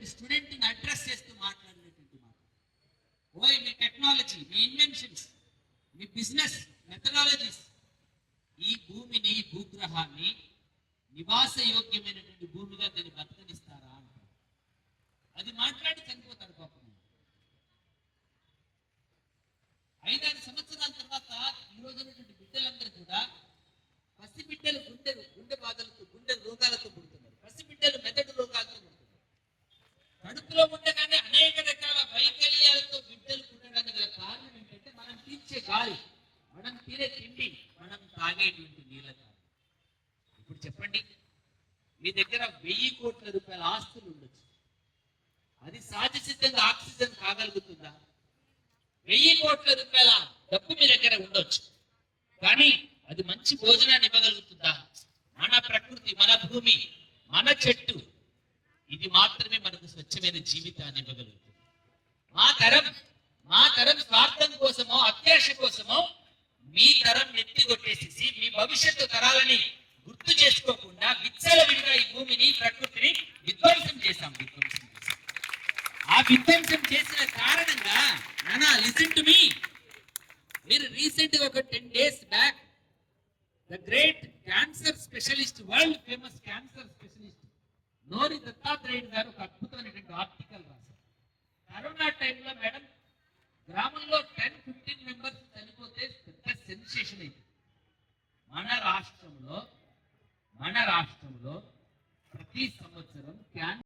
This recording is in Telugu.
ఉన్నటువంటి స్టూడెంట్ ని అడ్రస్ చేస్తూ మాట్లాడినటువంటి మాట. ఓయ్ మీ టెక్నాలజీ, మీ ఇన్వెన్షన్స్, మీ బిజినెస్ మెథడాలజీస్ ఈ భూమిని, భూగ్రహాన్ని నివాస యోగ్యమైనటువంటి భూమిగా దీన్ని బతకనిస్తారా అంటారు. అది మాట్లాడి చనిపోతారు పాపం. 5-6 సంవత్సరాల తర్వాత ఈ రోజు ఉన్నటువంటి బిడ్డలందరూ కూడా పసిబిడ్డలు గుండె బాధలతో, గుండె రోగాలతో పుడుతున్నారు. పసిబిడ్డలు మెదడు రోగాలతో పుడుతున్నారు. కడుపులో ఉండగానే అనేక రకాల వైకల్యాలతో బిడ్డలు పుట్టడానికి గల కారణం ఏంటంటే మనం పీల్చే గాలి, మనం తినే తిండి, మనం తాగేటువంటి నీళ్ళ కాదు. ఇప్పుడు చెప్పండి, మీ దగ్గర 1000 కోట్ల రూపాయల ఆస్తులు ఉండొచ్చు. అది సహజ సిద్ధంగా ఆక్సిజన్ కాగలుగుతుందా? 1000 కోట్ల రూపాయల డబ్బు మీ దగ్గర ఉండొచ్చు, కానీ అది మంచి భోజనాన్ని ఇవ్వగలుగుతుందా? మన ప్రకృతి, మన భూమి, మన చెట్టు, ఇది మాత్రమే మనకు స్వచ్ఛమైన జీవితాన్ని ఇవ్వగలుగుతుంది. మా తరం స్వార్థం కోసమో, అత్యాశ కోసమో మీ తరం ఎత్తి కొట్టేసేసి మీ భవిష్యత్తు తరాలని గుర్తు చేసుకోకుండా విచ్చలవిడిగా ఈ భూమిని, ప్రకృతిని విధ్వంసం చేశాం. ఆ విధ్వంసం చేసిన కారణంగా నానా లిసన్ టు మీ, మీరు రీసెంట్ గా ఒక 10 days back the great cancer specialist, world famous cancer specialist Nori దత్తాత్రేయుడు గారు ఒక అద్భుతమైనటువంటి ఆర్టికల్ రాశారు. కరోనా టైంలో మేడం గ్రామంలో 10-15 మెంబర్స్ చనిపోతే పెద్ద సెన్సేషన్ అయింది. మన రాష్ట్రంలో ప్రతి సంవత్సరం